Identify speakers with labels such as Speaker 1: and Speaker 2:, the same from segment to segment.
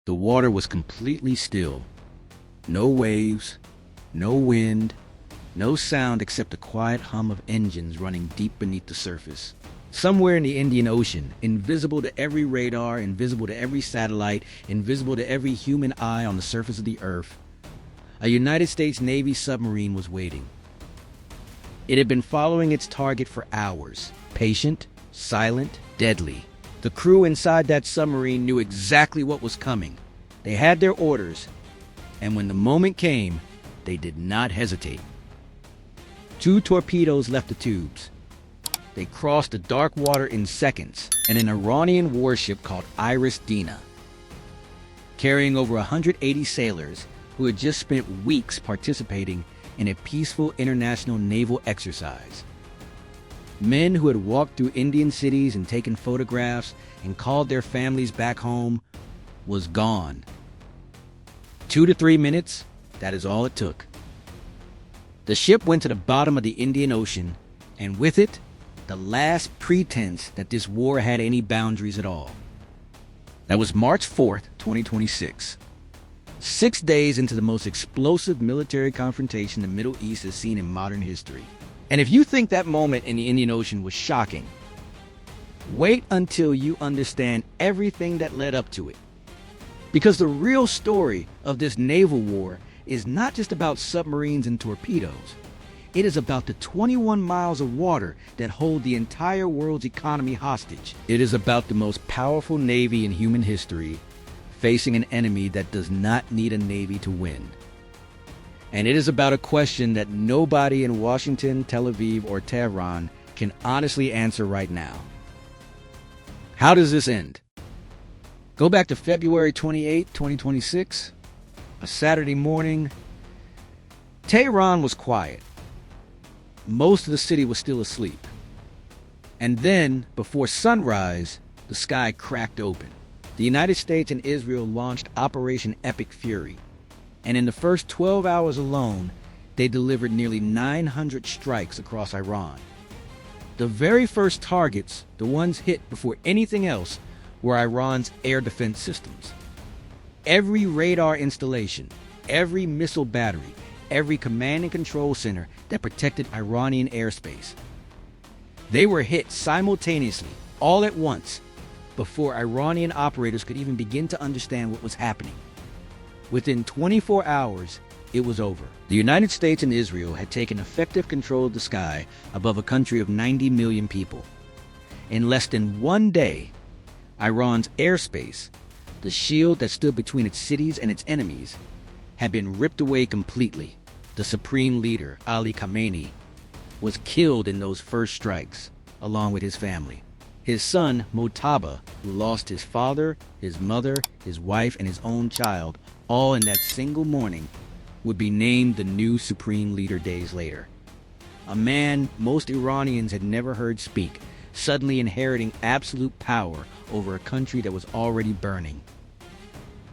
Speaker 1: The water was completely still. No waves, no wind, no sound except the quiet hum of engines running deep beneath the surface. Somewhere in the Indian Ocean, invisible to every radar, invisible to every satellite, invisible to every human eye on the surface of the Earth, a United States Navy submarine was waiting. It had been following its target for hours, patient, silent, deadly. The crew inside that submarine knew exactly what was coming. They had their orders, and when the moment came, they did not hesitate. 2 torpedoes left the tubes. They crossed the dark water in seconds, and an Iranian warship called IRIS Dena, carrying over 180 sailors who had just spent weeks participating in a peaceful international naval exercise. Men who had walked through Indian cities and taken photographs and called their families back home, was gone. 2 to 3 minutes, that is all it took. The ship went to the bottom of the Indian Ocean, and with it, the last pretense that this war had any boundaries at all. That was March 4th, 2026. 6 days into the most explosive military confrontation the Middle East has seen in modern history. And if you think that moment in the Indian Ocean was shocking, wait until you understand everything that led up to it. Because the real story of this naval war is not just about submarines and torpedoes. It is about the 21 miles of water that hold the entire world's economy hostage. It is about the most powerful navy in human history facing an enemy that does not need a navy to win. And it is about a question that nobody in Washington, Tel Aviv, or Tehran can honestly answer right now. How does this end? Go back to February 28, 2026, a Saturday morning. Tehran was quiet. Most of the city was still asleep. And then, before sunrise, the sky cracked open. The United States and Israel launched Operation Epic Fury. And in the first 12 hours alone, they delivered nearly 900 strikes across Iran. The very first targets, the ones hit before anything else, were Iran's air defense systems. Every radar installation, every missile battery, every command and control center that protected Iranian airspace. They were hit simultaneously, all at once, before Iranian operators could even begin to understand what was happening. Within 24 hours, it was over. The United States and Israel had taken effective control of the sky above a country of 90 million people. In less than 1 day, Iran's airspace, the shield that stood between its cities and its enemies, had been ripped away completely. The supreme leader, Ali Khamenei, was killed in those first strikes, along with his family. His son, Mojtaba, who lost his father, his mother, his wife, and his own child, all in that single morning, would be named the new supreme leader days later. A man most Iranians had never heard speak, suddenly inheriting absolute power over a country that was already burning.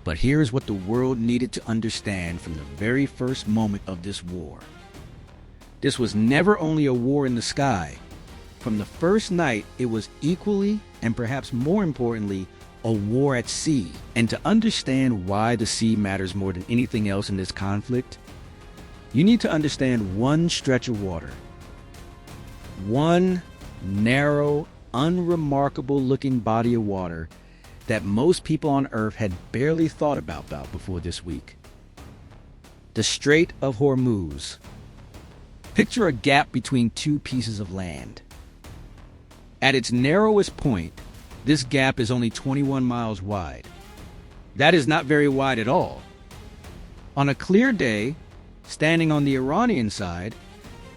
Speaker 1: But here's what the world needed to understand from the very first moment of this war. This was never only a war in the sky. From the first night, it was equally, and perhaps more importantly, a war at sea. And to understand why the sea matters more than anything else in this conflict, you need to understand one stretch of water. One narrow, unremarkable looking body of water that most people on Earth had barely thought about before this week. The Strait of Hormuz. Picture a gap between 2 pieces of land. At its narrowest point, this gap is only 21 miles wide. That is not very wide at all. On a clear day, standing on the Iranian side,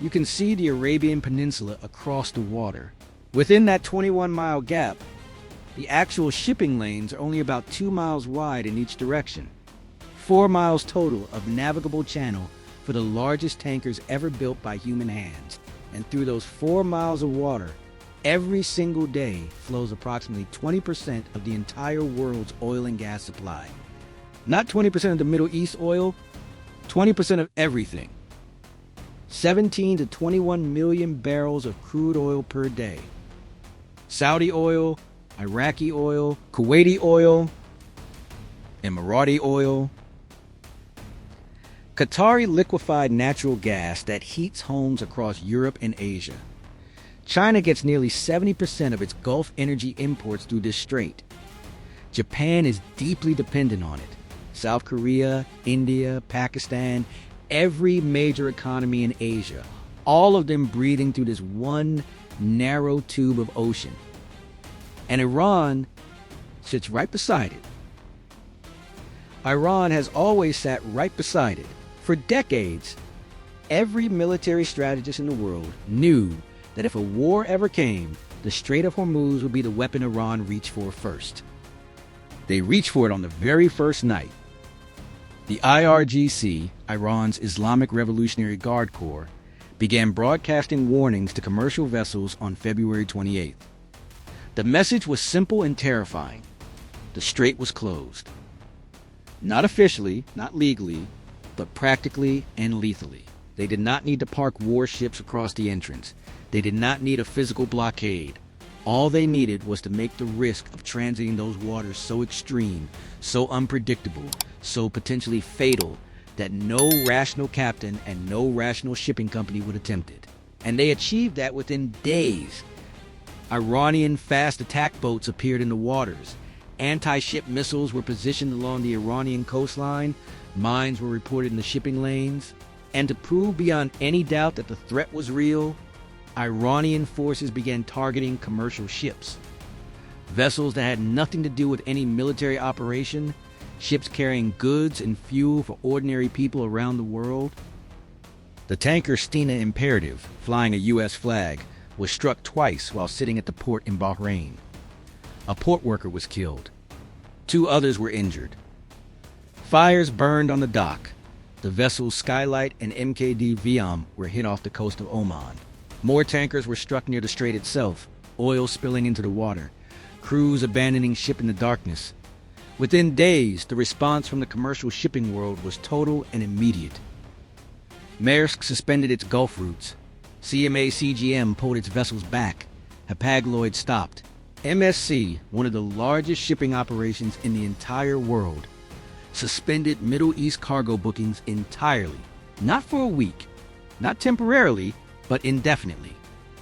Speaker 1: you can see the Arabian Peninsula across the water. Within that 21-mile gap, the actual shipping lanes are only about 2 miles wide in each direction. 4 miles total of navigable channel for the largest tankers ever built by human hands. And through those 4 miles of water, every single day flows approximately 20% of the entire world's oil and gas supply. Not 20% of the Middle East oil, 20% of everything. 17 to 21 million barrels of crude oil per day. Saudi oil, Iraqi oil, Kuwaiti oil. Emirati oil, Qatari liquefied natural gas that heats homes across Europe and Asia. China gets nearly 70% of its Gulf energy imports through this strait. Japan is deeply dependent on it. South Korea, India, Pakistan, every major economy in Asia, all of them breathing through this one narrow tube of ocean. And Iran sits right beside it. Iran has always sat right beside it. For decades, every military strategist in the world knew that if a war ever came, the Strait of Hormuz would be the weapon Iran reached for first. They reached for it on the very first night. The IRGC, Iran's Islamic Revolutionary Guard Corps, began broadcasting warnings to commercial vessels on February 28th. The message was simple and terrifying. The strait was closed. Not officially, not legally, but practically and lethally. They did not need to park warships across the entrance. They did not need a physical blockade. All they needed was to make the risk of transiting those waters so extreme, so unpredictable, so potentially fatal, that no rational captain and no rational shipping company would attempt it. And they achieved that within days. Iranian fast attack boats appeared in the waters. Anti-ship missiles were positioned along the Iranian coastline. Mines were reported in the shipping lanes. And to prove beyond any doubt that the threat was real, Iranian forces began targeting commercial ships. Vessels that had nothing to do with any military operation, ships carrying goods and fuel for ordinary people around the world. The tanker Stena Imperative, flying a U.S. flag, was struck twice while sitting at the port in Bahrain. A port worker was killed. 2 others were injured. Fires burned on the dock. The vessels Skylight and MKD Viam were hit off the coast of Oman. More tankers were struck near the strait itself, oil spilling into the water, crews abandoning ship in the darkness. Within days, the response from the commercial shipping world was total and immediate. Maersk suspended its Gulf routes. CMA CGM pulled its vessels back. Hapag-Lloyd stopped. MSC, one of the largest shipping operations in the entire world, suspended Middle East cargo bookings entirely. Not for a week, not temporarily, but indefinitely.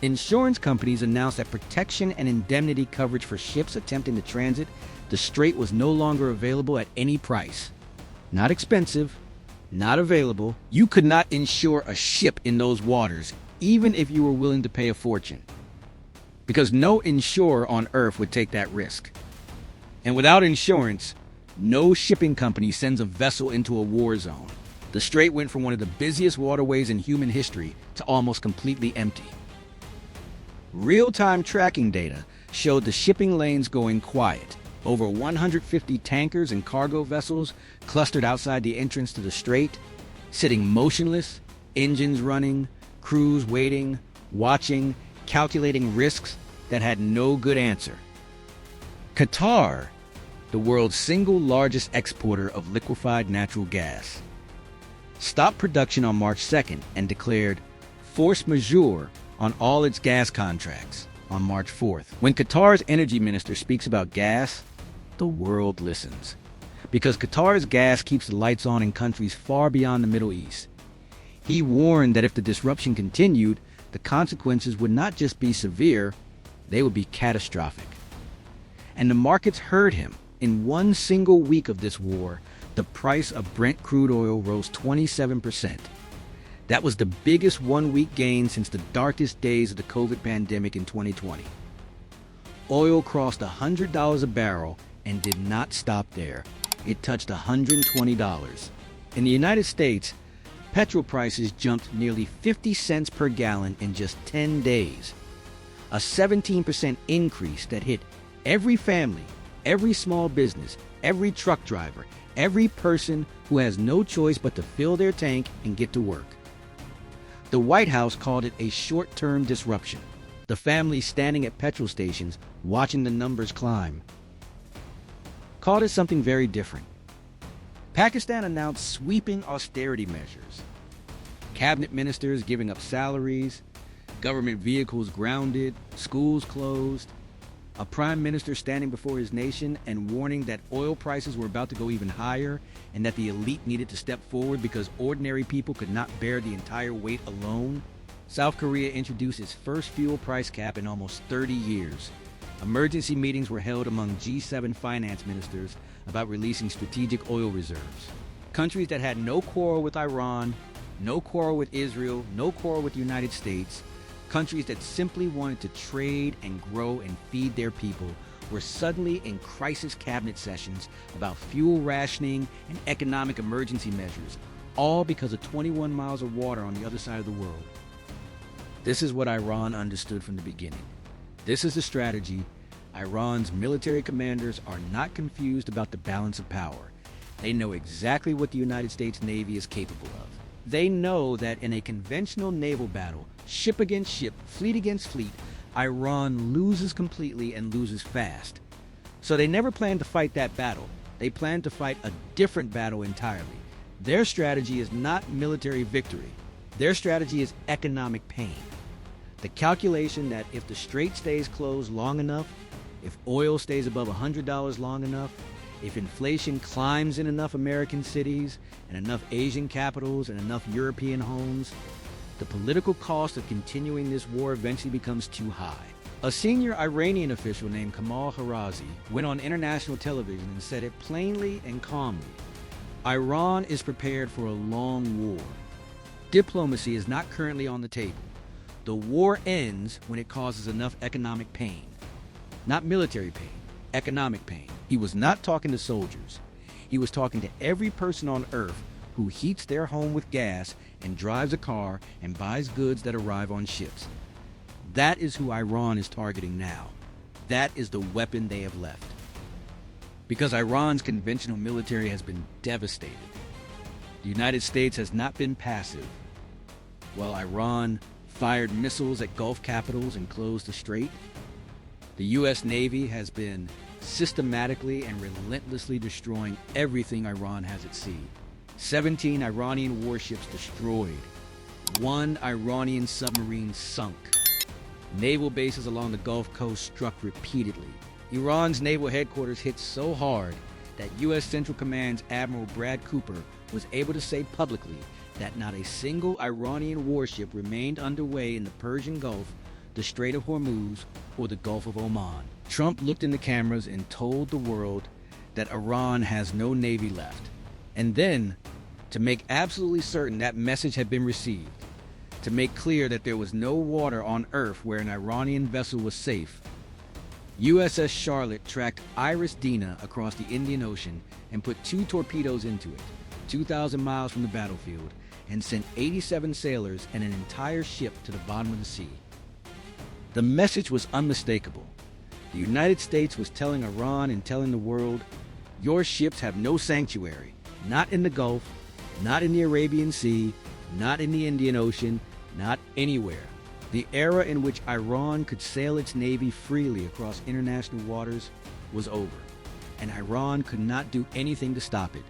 Speaker 1: Insurance companies announced that protection and indemnity coverage for ships attempting to transit the strait was no longer available at any price. Not expensive, not available. You could not insure a ship in those waters, even if you were willing to pay a fortune. Because no insurer on Earth would take that risk. And without insurance, no shipping company sends a vessel into a war zone. The strait went from one of the busiest waterways in human history to almost completely empty. Real-time tracking data showed the shipping lanes going quiet. Over 150 tankers and cargo vessels clustered outside the entrance to the strait, sitting motionless, engines running, crews waiting, watching, calculating risks that had no good answer. Qatar, the world's single largest exporter of liquefied natural gas, stopped production on March 2nd and declared force majeure on all its gas contracts on March 4th. When Qatar's energy minister speaks about gas, the world listens. Because Qatar's gas keeps the lights on in countries far beyond the Middle East. He warned that if the disruption continued, the consequences would not just be severe, they would be catastrophic. And the markets heard him. In one single week of this war, the price of Brent crude oil rose 27%. That was the biggest one-week gain since the darkest days of the COVID pandemic in 2020. Oil crossed $100 a barrel and did not stop there. It touched $120. In the United States, petrol prices jumped nearly 50 cents per gallon in just 10 days. A 17% increase that hit every family, every small business, every truck driver, every person who has no choice but to fill their tank and get to work. The White House called it a short-term disruption. The families standing at petrol stations watching the numbers climb called it something very different. Pakistan announced sweeping austerity measures. Cabinet ministers giving up salaries, government vehicles grounded, schools closed. A prime minister standing before his nation and warning that oil prices were about to go even higher and that the elite needed to step forward because ordinary people could not bear the entire weight alone. South Korea introduced its first fuel price cap in almost 30 years. Emergency meetings were held among G7 finance ministers about releasing strategic oil reserves. Countries that had no quarrel with Iran, no quarrel with Israel, no quarrel with the United States, countries that simply wanted to trade and grow and feed their people were suddenly in crisis cabinet sessions about fuel rationing and economic emergency measures, all because of 21 miles of water on the other side of the world. This is what Iran understood from the beginning. This is the strategy. Iran's military commanders are not confused about the balance of power. They know exactly what the United States Navy is capable of. They know that in a conventional naval battle, ship against ship, fleet against fleet, Iran loses completely and loses fast. So they never plan to fight that battle. They plan to fight a different battle entirely. Their strategy is not military victory. Their strategy is economic pain. The calculation that if the strait stays closed long enough, if oil stays above $100 long enough, if inflation climbs in enough American cities and enough Asian capitals and enough European homes, the political cost of continuing this war eventually becomes too high. A senior Iranian official named Kamal Harazi went on international television and said it plainly and calmly. Iran is prepared for a long war. Diplomacy is not currently on the table. The war ends when it causes enough economic pain. Not military pain, economic pain. He was not talking to soldiers. He was talking to every person on Earth who heats their home with gas and drives a car and buys goods that arrive on ships. That is who Iran is targeting now. That is the weapon they have left. Because Iran's conventional military has been devastated. The United States has not been passive. While Iran fired missiles at Gulf capitals and closed the strait, the U.S. Navy has been systematically and relentlessly destroying everything Iran has at sea. 17 Iranian warships destroyed. 1 Iranian submarine sunk. Naval bases along the Gulf Coast struck repeatedly. Iran's naval headquarters hit so hard that U.S. Central Command's Admiral Brad Cooper was able to say publicly that not a single Iranian warship remained underway in the Persian Gulf, the Strait of Hormuz, or the Gulf of Oman. Trump looked in the cameras and told the world that Iran has no navy left. And then, to make absolutely certain that message had been received, to make clear that there was no water on Earth where an Iranian vessel was safe, USS Charlotte tracked IRIS Dena across the Indian Ocean and put 2 torpedoes into it, 2,000 miles from the battlefield, and sent 87 sailors and an entire ship to the bottom of the sea. The message was unmistakable. The United States was telling Iran and telling the world, your ships have no sanctuary, not in the Gulf, not in the Arabian Sea, not in the Indian Ocean, not anywhere. The era in which Iran could sail its navy freely across international waters was over, and Iran could not do anything to stop it,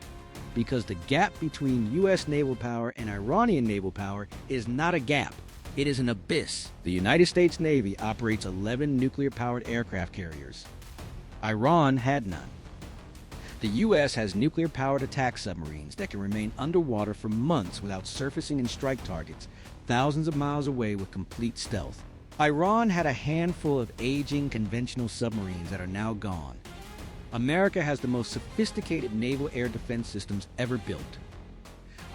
Speaker 1: because the gap between U.S. naval power and Iranian naval power is not a gap. It is an abyss. The United States Navy operates 11 nuclear-powered aircraft carriers. Iran had none. The U.S. has nuclear-powered attack submarines that can remain underwater for months without surfacing and strike targets thousands of miles away with complete stealth. Iran had a handful of aging conventional submarines that are now gone. America has the most sophisticated naval air defense systems ever built.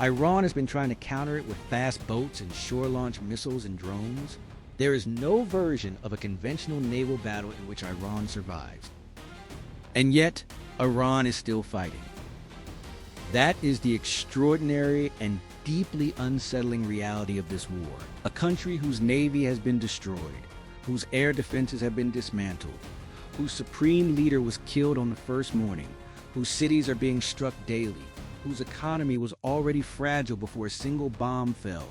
Speaker 1: Iran has been trying to counter it with fast boats and shore-launched missiles and drones. There is no version of a conventional naval battle in which Iran survives. And yet, Iran is still fighting. That is the extraordinary and deeply unsettling reality of this war. A country whose navy has been destroyed, whose air defenses have been dismantled, whose supreme leader was killed on the first morning, whose cities are being struck daily, whose economy was already fragile before a single bomb fell.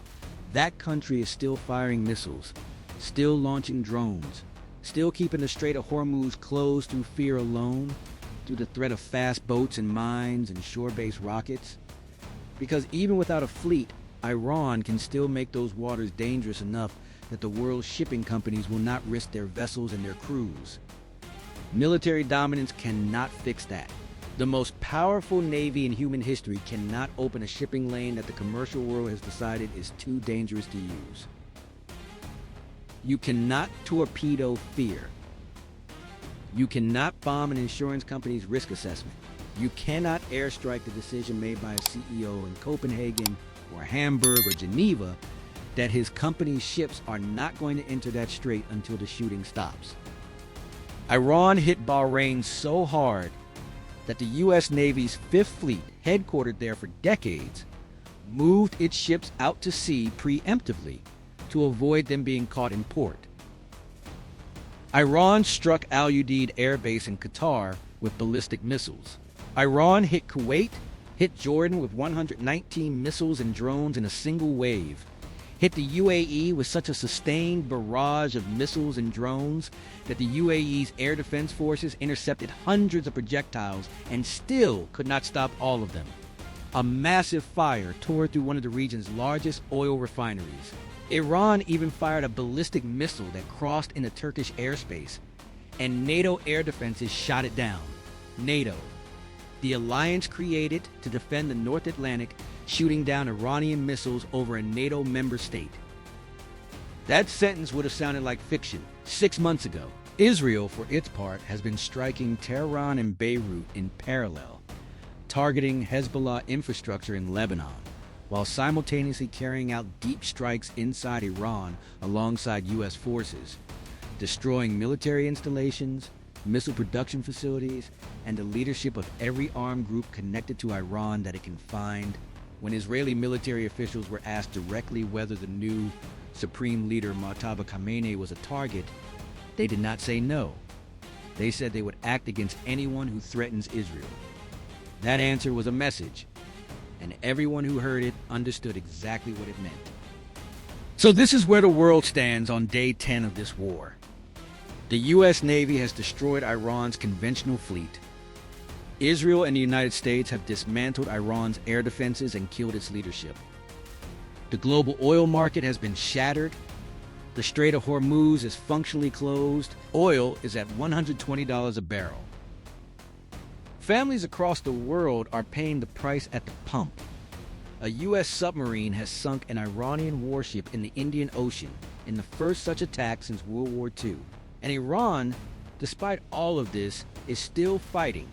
Speaker 1: That country is still firing missiles, still launching drones, still keeping the Strait of Hormuz closed through fear alone, through the threat of fast boats and mines and shore-based rockets. Because even without a fleet, Iran can still make those waters dangerous enough that the world's shipping companies will not risk their vessels and their crews. Military dominance cannot fix that. The most powerful navy in human history cannot open a shipping lane that the commercial world has decided is too dangerous to use. You cannot torpedo fear. You cannot bomb an insurance company's risk assessment. You cannot airstrike the decision made by a CEO in Copenhagen or Hamburg or Geneva that his company's ships are not going to enter that strait until the shooting stops. Iran hit Bahrain so hard that the U.S. Navy's Fifth Fleet, headquartered there for decades, moved its ships out to sea preemptively to avoid them being caught in port. Iran struck Al Udeid Air Base in Qatar with ballistic missiles. Iran hit Kuwait, hit Jordan with 119 missiles and drones in a single wave, hit the UAE with such a sustained barrage of missiles and drones that the UAE's air defense forces intercepted hundreds of projectiles and still could not stop all of them. A massive fire tore through one of the region's largest oil refineries. Iran even fired a ballistic missile that crossed into Turkish airspace, and NATO air defenses shot it down. NATO, the alliance created to defend the North Atlantic, shooting down Iranian missiles over a NATO member state. That sentence would have sounded like fiction 6 months ago. Israel, for its part, has been striking Tehran and Beirut in parallel, targeting Hezbollah infrastructure in Lebanon, while simultaneously carrying out deep strikes inside Iran alongside U.S. forces, destroying military installations, missile production facilities, and the leadership of every armed group connected to Iran that it can find. When Israeli military officials were asked directly whether the new Supreme Leader Mustafa Khamenei was a target, they did not say no. They said they would act against anyone who threatens Israel. That answer was a message, and everyone who heard it understood exactly what it meant. So this is where the world stands on day 10 of this war. The U.S. Navy has destroyed Iran's conventional fleet. Israel and the United States have dismantled Iran's air defenses and killed its leadership. The global oil market has been shattered. The Strait of Hormuz is functionally closed. Oil is at $120 a barrel. Families across the world are paying the price at the pump. A U.S. submarine has sunk an Iranian warship in the Indian Ocean in the first such attack since World War II. And Iran, despite all of this, is still fighting.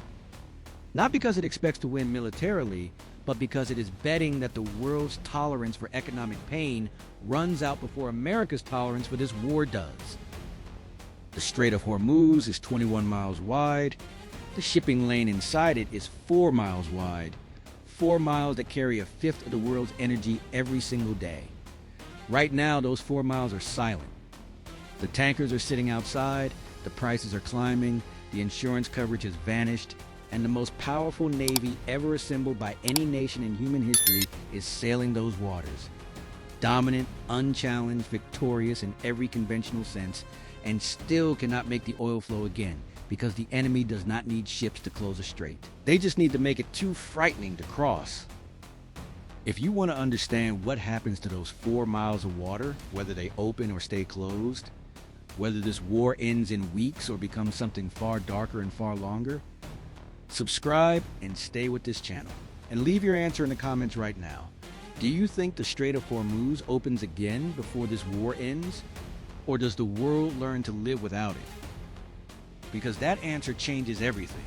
Speaker 1: Not because it expects to win militarily, but because it is betting that the world's tolerance for economic pain runs out before America's tolerance for this war does. The Strait of Hormuz is 21 miles wide. The shipping lane inside it is 4 miles wide. 4 miles that carry a fifth of the world's energy every single day. Right now, those 4 miles are silent. The tankers are sitting outside, the prices are climbing, the insurance coverage has vanished, and the most powerful navy ever assembled by any nation in human history is sailing those waters. Dominant, unchallenged, victorious in every conventional sense, and still cannot make the oil flow again, because the enemy does not need ships to close a strait. They just need to make it too frightening to cross. If you want to understand what happens to those 4 miles of water, whether they open or stay closed, whether this war ends in weeks or becomes something far darker and far longer, subscribe and stay with this channel. And leave your answer in the comments right now. Do you think the Strait of Hormuz opens again before this war ends? Or does the world learn to live without it? Because that answer changes everything.